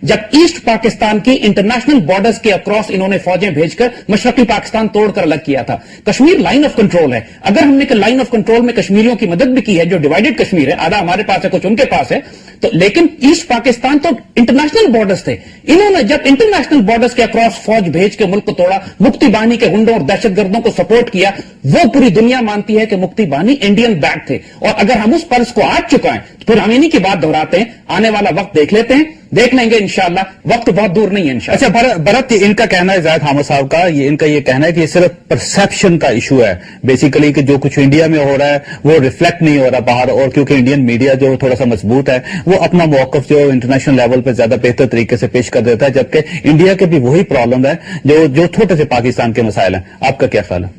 जब ईस्ट पाकिस्तान की international borders के अक्रॉस इन्होंने फौजें भेजकर मशरकी पाकिस्तान तोड़कर अलग किया था। कश्मीर लाइन ऑफ कंट्रोल है। अगर हमने लाइन ऑफ कंट्रोल में कश्मीरियों की मदद भी की है, जो डिवाइडेड कश्मीर है, आधा हमारे पास है, कुछ उनके पास है, तो लेकिन ईस्ट पाकिस्तान तो इंटरनेशनल बॉर्डर्स थे। इन्होंने जब इंटरनेशनल बॉर्डर्स के अक्रॉस फौज भेज के मुल्क को तोड़ा, मुक्ति बाहिनी के गुंडों और दहशतगर्दों को सपोर्ट किया, वो पूरी दुनिया मानती है कि मुक्ति बाहिनी इंडियन बैक थे। और अगर हम उस फर्ज को आज चुकाएं तो फिर हम इन्हीं की बात दोहराते हैं। आने वाला वक्त देख लेते हैं, देख लेंगे इंशाअल्लाह, वक्त बहुत दूर नहीं है इंशाअल्लाह। अच्छा भरत, इनका कहना है, जाहिद हामिद साहब का, इनका ये कहना है कि ये सिर्फ परसेप्शन का इशू है बेसिकली, कि जो कुछ इंडिया में हो रहा है वो रिफ्लेक्ट नहीं हो रहा बाहर, और क्योंकि इंडियन मीडिया जो थोड़ा सा मजबूत है वो अपना मौकफ जो इंटरनेशनल लेवल पर ज्यादा बेहतर तरीके से पेश कर देता है, जबकि इंडिया के भी वही प्रॉब्लम है जो छोटे से पाकिस्तान के मसाइल हैं। आपका क्या ख्याल है?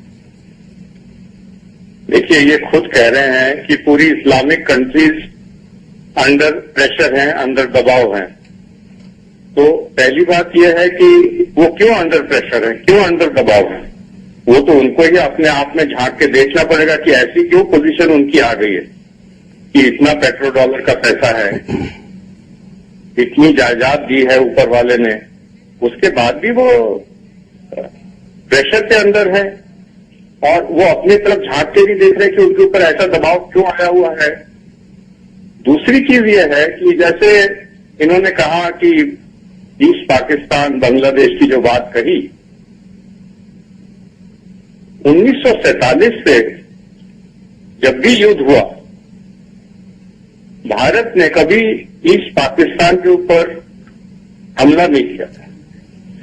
देखिए, ये खुद कह रहे हैं कि पूरी इस्लामिक कंट्रीज अंडर प्रेशर हैं, अंदर दबाव हैं। तो पहली बात यह है कि वो क्यों अंडर प्रेशर है, क्यों अंडर दबाव है, वो तो उनको ही अपने आप में झांक के देखना पड़ेगा कि ऐसी क्यों पोजीशन उनकी आ गई है कि इतना पेट्रो डॉलर का पैसा है, इतनी जायदाद दी है ऊपर वाले ने, उसके बाद भी वो प्रेशर के अंदर है और वो अपनी तरफ झांक के नहीं देख रहे कि उनके ऊपर ऐसा दबाव क्यों आया हुआ है। दूसरी चीज यह है कि जैसे इन्होंने कहा कि ईस्ट पाकिस्तान बांग्लादेश की जो बात कही, 1947 से जब भी युद्ध हुआ, भारत ने कभी ईस्ट पाकिस्तान के ऊपर हमला नहीं किया था।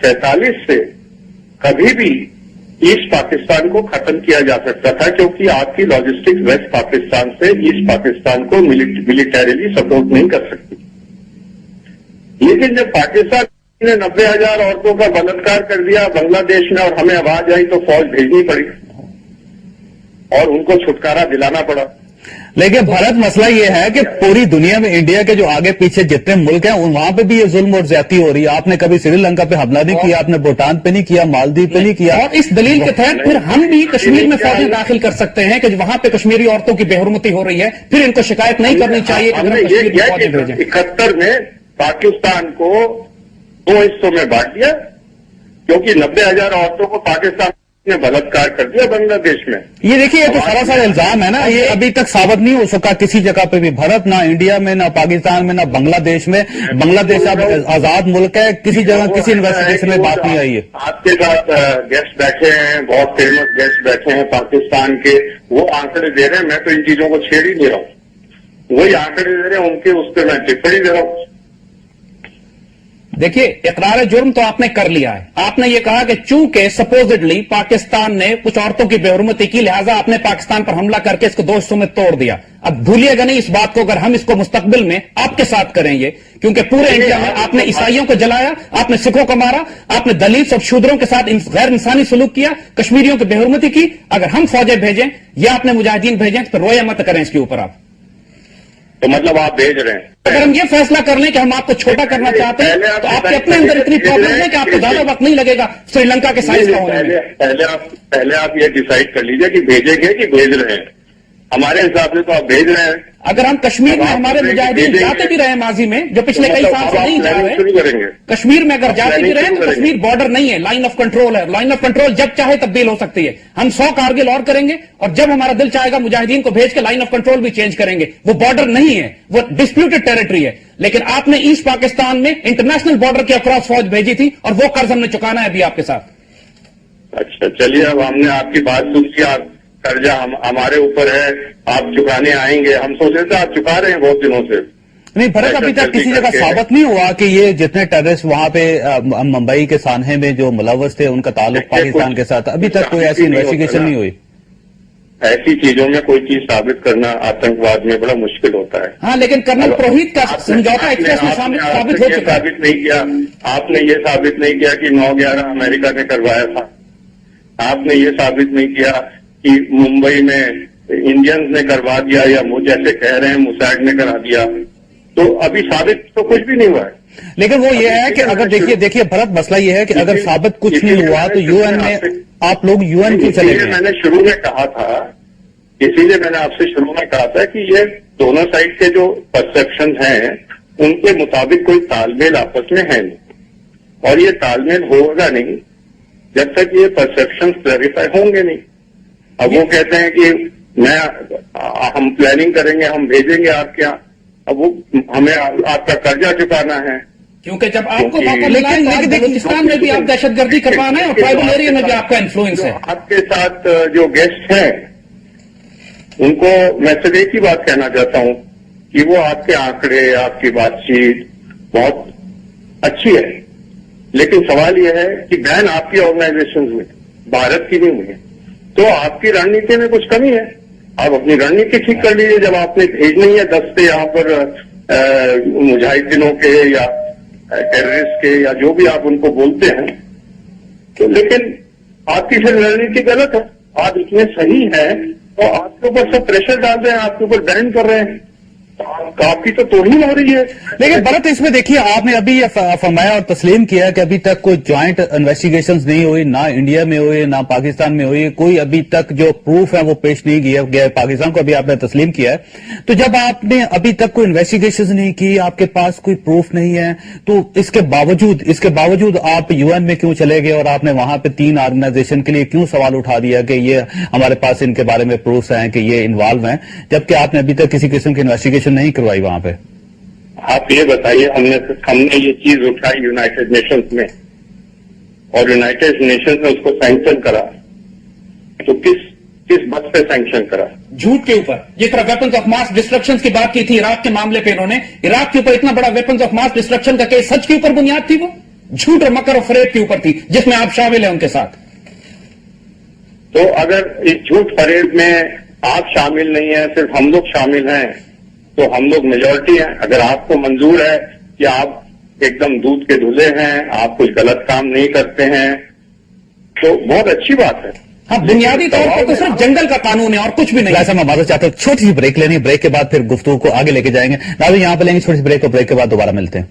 47 से कभी भी ईस्ट पाकिस्तान को खत्म किया जा सकता था, क्योंकि आपकी लॉजिस्टिक्स वेस्ट पाकिस्तान से ईस्ट पाकिस्तान को मिलिटरीली सपोर्ट नहीं कर सकती। लेकिन जब पाकिस्तान ने 90,000 औरतों का बलात्कार कर दिया बांग्लादेश में और हमें आवाज आई तो फौज भेजनी पड़ी और उनको छुटकारा दिलाना पड़ा। लेकिन भारत मसला ये है कि पूरी दुनिया में इंडिया के जो आगे पीछे जितने मुल्क हैं वहां पे भी ये जुल्म और ज्यादती हो रही है। आपने कभी श्रीलंका पे हमला नहीं किया, आपने भूटान पे नहीं किया, मालदीव पे नहीं किया, और इस दलील के तहत फिर हम भी कश्मीर में फौजें दाखिल कर सकते हैं कि वहां पे कश्मीरी औरतों की बेहुरमती हो रही है, फिर इनको शिकायत नहीं करनी चाहिए। हमने ये किया कि 71 में पाकिस्तान को 2 हिस्सों में बांट दिया, क्योंकि 90,000 औरतों को पाकिस्तान ने बलात्कार कर दिया बांग्लादेश में। ये देखिए, ये तो सरासर इल्जाम है ना, ये अभी तक साबित नहीं हो सका किसी जगह पे भी। भारत ना इंडिया में, ना पाकिस्तान में, ना बांग्लादेश में। बांग्लादेश अब आजाद मुल्क है, किसी जगह किसी इन्वेस्टिगेशन में बात नहीं आई है। आपके साथ गेस्ट बैठे हैं, बहुत फेमस गेस्ट बैठे हैं पाकिस्तान के, वो आंकड़े दे रहे हैं, मैं तो इन चीजों को छेड़ ही नहीं रहा हूं, वही आंकड़े दे रहे हैं, उनके उस पर मैं टिप्पणी दे रहा हूं। देखिए, इकरार जुर्म तो आपने कर लिया है। आपने ये कहा कि चूंकि सपोजिटली पाकिस्तान ने कुछ औरतों की बेहुरमती की, लिहाजा आपने पाकिस्तान पर हमला करके इसको 2 हिस्सों में तोड़ दिया। अब भूलिएगा नहीं इस बात को, अगर हम इसको मुस्तकबिल में आपके साथ करेंगे, क्योंकि पूरे इंडिया में आपने ईसाइयों को जलाया, आपने सिखों को मारा, आपने दलित और शूद्रों के साथ गैर इंसानी सलूक किया, कश्मीरियों की बेहुरमती की। अगर हम फौजें भेजें या आपने मुजाहिदीन भेजें तो रोया मत करें इसके ऊपर आप। तो मतलब आप भेज रहे हैं। अगर हम ये फैसला कर लें कि हम आपको छोटा करना चाहते हैं तो आपके अपने अंदर इतनी प्रॉब्लम है कि आपको ज्यादा वक्त नहीं लगेगा श्रीलंका के साइज का होने में। पहले आप ये डिसाइड कर लीजिए कि भेजेंगे कि भेज रहे हैं। हमारे हिसाब से तो आप भेज रहे हैं। अगर हम कश्मीर में हमारे मुजाहिदीन जाते भी रहे माजी में, जो पिछले कई साल से नहीं जा रहे, कश्मीर में अगर जाते भी रहे तो कश्मीर बॉर्डर नहीं है, लाइन ऑफ कंट्रोल है। लाइन ऑफ कंट्रोल जब चाहे तब्दील हो सकती है। हम 100 कारगिल और करेंगे और जब हमारा दिल चाहेगा मुजाहिदीन को भेज के लाइन ऑफ कंट्रोल भी चेंज करेंगे। वो बॉर्डर नहीं है, वो डिस्प्यूटेड टेरिटरी है। लेकिन आपने ईस्ट पाकिस्तान में इंटरनेशनल बॉर्डर के अक्रॉस फौज भेजी थी और वो कर्ज हमने चुकाना है अभी आपके साथ। अच्छा, चलिए, अब हमने आपकी बात सुन ली। आप कर्जा हमारे ऊपर है, आप चुकाने आएंगे। हम सोच रहे थे आप चुका रहे हैं बहुत दिनों से। नहीं भरत, अभी तक किसी जगह साबित नहीं हुआ कि ये जितने टेररिस्ट वहां पे मुंबई के सानहे में जो मुलव्वस थे उनका ताल्लुक पाकिस्तान के साथ। अभी तक कोई ऐसी इन्वेस्टिगेशन नहीं हुई। ऐसी चीजों में कोई चीज साबित करना आतंकवाद में बड़ा मुश्किल होता है। हाँ, लेकिन कर्नल पुरोहित का समझौता एक्सप्रेस में साबित हो चुका है। साबित नहीं किया आपने, ये साबित नहीं किया कि 9/11 अमेरिका ने करवाया था। आपने ये साबित नहीं किया कि मुंबई में इंडियंस ने करवा दिया, या जैसे कह रहे हैं मुसैड ने करा दिया। तो अभी साबित तो कुछ भी नहीं हुआ है। लेकिन वो ये है कि अगर देखिए भरत, मसला ये है कि अगर साबित कुछ नहीं हुआ तो यूएन में आप लोग यूएन क्यों चले गए? मैंने शुरू में कहा था, इसीलिए मैंने आपसे शुरू में कहा था कि ये दोनों साइड के जो परसेप्शन हैं उनके मुताबिक कोई तालमेल आपस में है नहीं, और ये तालमेल होगा नहीं जब तक ये परसेप्शन क्लैरिफाई होंगे नहीं। अब वो कहते हैं कि हम प्लानिंग करेंगे, हम भेजेंगे आपके यहाँ, अब वो हमें आपका कर्जा चुकाना है, क्योंकि जब आपको मौका मिला है तो आज बलूचिस्तान में भी आप दहशतगर्दी करवाना है और ट्राइबल एरिया में भी आपका इन्फ्लुएंस है। आपके साथ जो गेस्ट हैं उनको मैं सिर्फ एक ही बात कहना चाहता हूं कि वो आपके आंकड़े, आपकी बातचीत बहुत अच्छी है, लेकिन सवाल यह है कि बैन आपकी ऑर्गेनाइजेशन में, भारत की नहीं हुई है, तो आपकी रणनीति में कुछ कमी है। आप अपनी रणनीति ठीक कर लीजिए। जब आपने भेजनी है दस्ते यहाँ पर मुजाहिदीनों के या टेररिस्ट के या जो भी आप उनको बोलते हैं, तो लेकिन आपकी फिर रणनीति गलत है। आप इतने सही हैं तो आपके ऊपर सब प्रेशर डाल रहे हैं, आपके ऊपर बैन कर रहे हैं, तो आपकी तो तोड़ीन हो रही है। लेकिन भरत, इसमें देखिए आपने अभी ये फरमाया और तस्लीम किया कि अभी तक कोई ज्वाइंट इन्वेस्टिगेशंस नहीं हुई, ना इंडिया में हुई ना पाकिस्तान में हुई, कोई अभी तक जो प्रूफ है वो पेश नहीं किया गया पाकिस्तान को, अभी आपने तस्लीम किया है। तो जब आपने अभी तक कोई इन्वेस्टिगेशन नहीं की, आपके पास कोई प्रूफ नहीं है, तो इसके बावजूद आप यूएन में क्यों चले गए और आपने वहां पे 3 ऑर्गेनाइजेशन के लिए क्यों सवाल उठा दिया कि ये हमारे पास इनके बारे में प्रूफ हैं कि ये इन्वॉल्व हैं, जबकि आपने अभी तक किसी किस्म की इन्वेस्टिगेशन नहीं करवाई वहां पे? आप ये बताइए, हमने ये चीज उठाई यूनाइटेड नेशंस में और यूनाइटेड नेशंस ने उसको सैंक्शन करा, तो किस बात पे सैंक्शन करा? झूठ के ऊपर। जिस तरह वेपन्स ऑफ मास डिस्ट्रक्शन की बात की थी इराक के मामले पे, इन्होंने इराक के ऊपर इतना बड़ा वेपन्स ऑफ मास डिस्ट्रक्शन का केस सच के ऊपर बुनियाद थी, वो झूठ और मकर और फरेब के ऊपर थी, जिसमें आप शामिल हैं उनके साथ। तो अगर इस झूठ फरेब में आप शामिल नहीं है, सिर्फ हम लोग शामिल हैं, तो हम लोग मेजॉरिटी हैं। अगर आपको मंजूर है कि आप एकदम दूध के धुले हैं, आप कोई गलत काम नहीं करते हैं, तो बहुत अच्छी बात है। हाँ, बुनियादी तौर पर तो सिर्फ जंगल का कानून है और कुछ भी नहीं। ऐसा मैं माजूद चाहता हूँ, छोटी सी ब्रेक लेनी, ब्रेक के बाद फिर गुफ्तगू को आगे लेके जाएंगे। नाज़रीन, यहाँ पे लेंगे छोटी सी ब्रेक और ब्रेक के बाद दोबारा मिलते हैं।